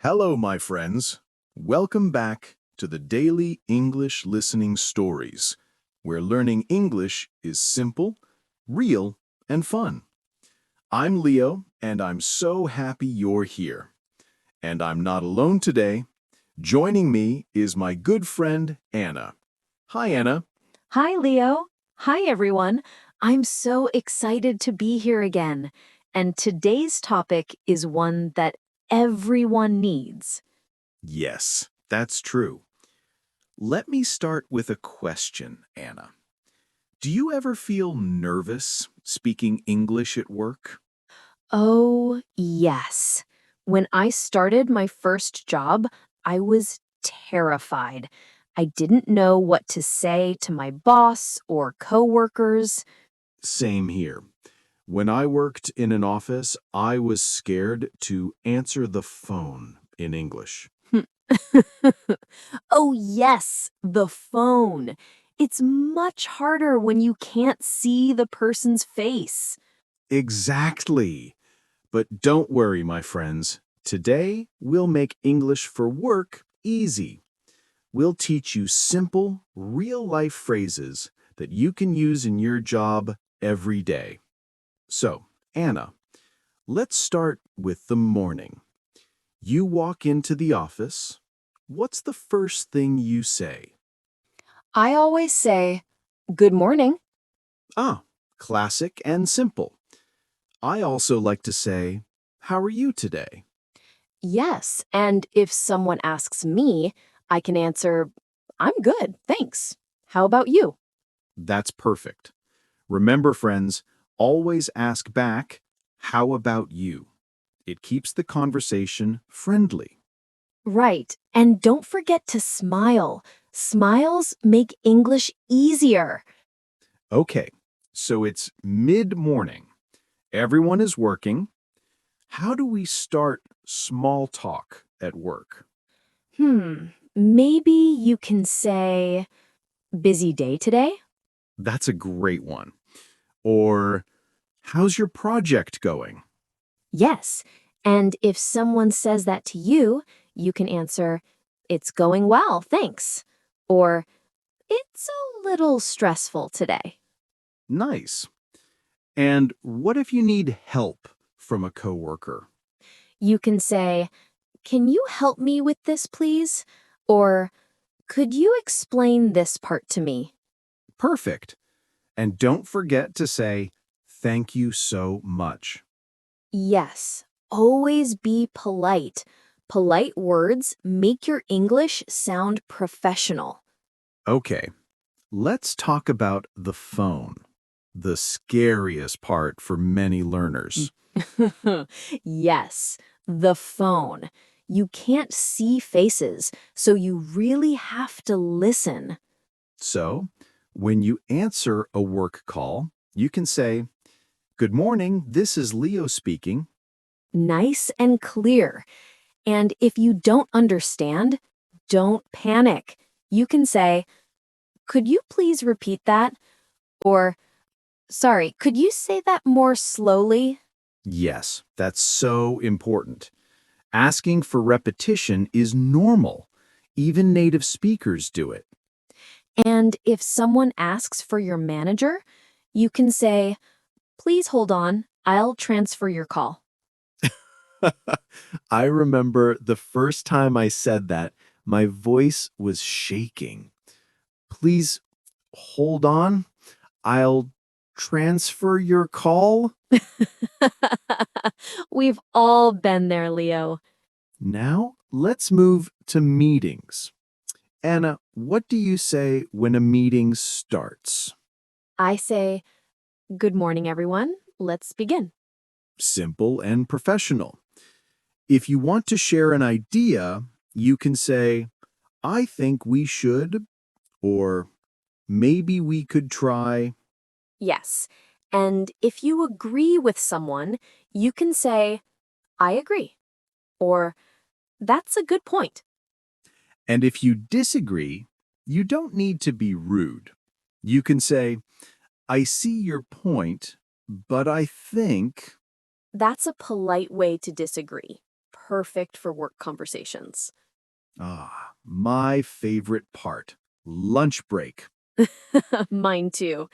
Hello, my friends. Welcome back to the Daily English Listening Stories, where learning English is simple, real, and fun. I'm Leo, and I'm so happy you're here. And I'm not alone today. Joining me is my good friend, Anna. Hi, Anna. Hi, Leo. Hi, everyone. I'm so excited to be here again. And today's topic is one that everyone needs. Yes, that's true. Let me start with a question, Anna. Do you ever feel nervous speaking English at work? Oh, yes. When I started my first job, I was terrified. I didn't know what to say to my boss or coworkers. Same here. When I worked in an office, I was scared to answer the phone in English. Oh, yes, the phone. It's much harder when you can't see the person's face. Exactly. But don't worry, my friends. Today, we'll make English for work easy. We'll teach you simple, real-life phrases that you can use in your job every day. So, Anna, let's start with the morning. You walk into the office. What's the first thing you say? I always say, "Good morning." Ah, classic and simple. I also like to say, how are you today? Yes, and if someone asks me, I can answer, "I'm good, thanks. How about you?" That's perfect. Remember, friends, always ask back, how about you? It keeps the conversation friendly. Right, and don't forget to smile. Smiles make English easier. Okay, so it's mid-morning. Everyone is working. How do we start small talk at work? Maybe you can say, "Busy day today?" That's a great one. Or, how's your project going? Yes, and if someone says that to you, you can answer, "It's going well, thanks." Or, "It's a little stressful today." Nice. And what if you need help from a coworker? You can say, "Can you help me with this, please?" Or, "Could you explain this part to me?" Perfect. And don't forget to say, thank you so much. Yes, always be polite. Polite words make your English sound professional. Okay, let's talk about the phone, the scariest part for many learners. Yes, the phone. You can't see faces, so you really have to listen. So, when you answer a work call, you can say, good morning, this is Leo speaking. Nice and clear. And if you don't understand, don't panic. You can say, "Could you please repeat that?" Or, "Sorry, could you say that more slowly?" Yes, that's so important. Asking for repetition is normal. Even native speakers do it. And if someone asks for your manager, you can say, "Please hold on, I'll transfer your call." I remember the first time I said that, my voice was shaking. Please hold on. I'll transfer your call. We've all been there, Leo. Now, let's move to meetings. Anna, what do you say when a meeting starts? I say, "Good morning, everyone. Let's begin." Simple and professional. If you want to share an idea, you can say, I think we should, or maybe we could try. Yes. And if you agree with someone, you can say, "I agree." Or, "That's a good point." And if you disagree, you don't need to be rude. You can say, I see your point, but I think. That's a polite way to disagree. perfect for work conversations. Ah, my favorite part. Lunch break. Mine too.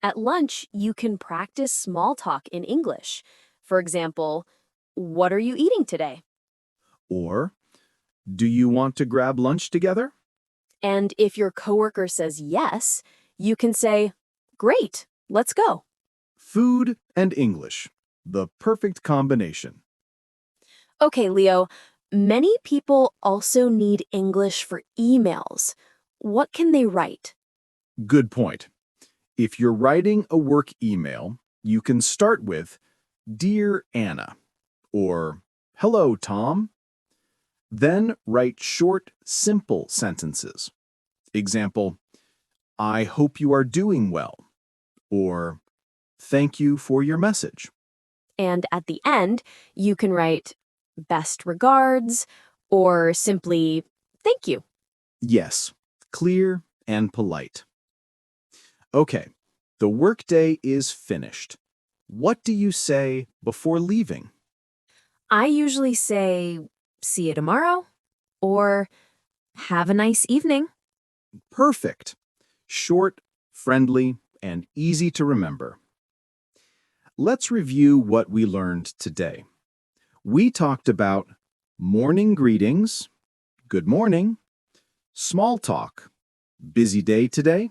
At lunch, you can practice small talk in English. For example, what are you eating today? Or, do you want to grab lunch together? And if your coworker says yes, you can say, great, let's go. Food and English. The perfect combination. Okay, Leo, many people also need English for emails. What can they write? Good point. If you're writing a work email, you can start with, Dear Anna, or Hello, Tom. Then write short, simple sentences. Example, I hope you are doing well, or Thank you for your message. And at the end, you can write best regards or simply thank you. Yes, clear and polite. Okay, the workday is finished. What do you say before leaving? I usually say, see you tomorrow, or have a nice evening. Perfect. Short, friendly, and easy to remember. Let's review what we learned today. We talked about morning greetings, good morning, small talk, busy day today,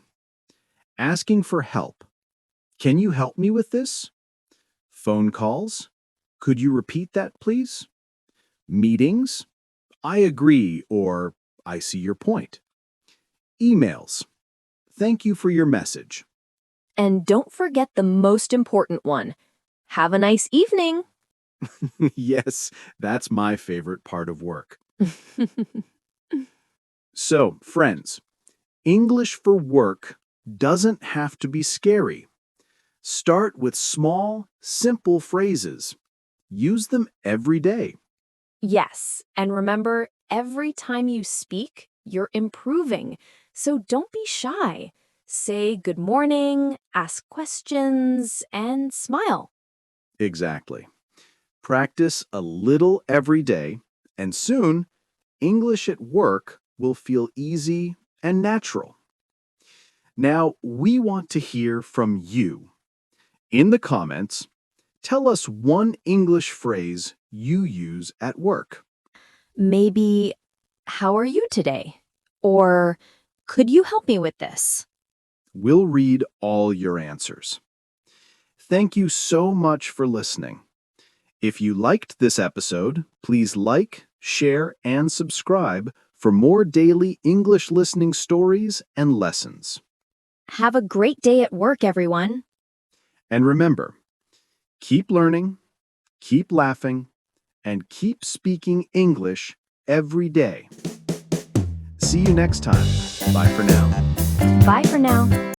asking for help, can you help me with this? Phone calls, could you repeat that please? Meetings, I agree or I see your point. Emails, thank you for your message. And don't forget the most important one. Have a nice evening. Yes, that's my favorite part of work. So, friends, English for work doesn't have to be scary. Start with small, simple phrases. Use them every day. Yes, and remember, every time you speak, you're improving. So don't be shy. Say good morning, ask questions, and smile. Exactly. Practice a little every day, and soon, English at work will feel easy and natural. Now, we want to hear from you. In the comments, tell us one English phrase you use at work. Maybe, how are you today? Or, could you help me with this? We'll read all your answers. Thank you so much for listening. If you liked this episode, please like, share, and subscribe for more daily English listening stories and lessons. Have a great day at work, everyone. And remember, keep learning, keep laughing, and keep speaking English every day. See you next time. Bye for now. Bye for now.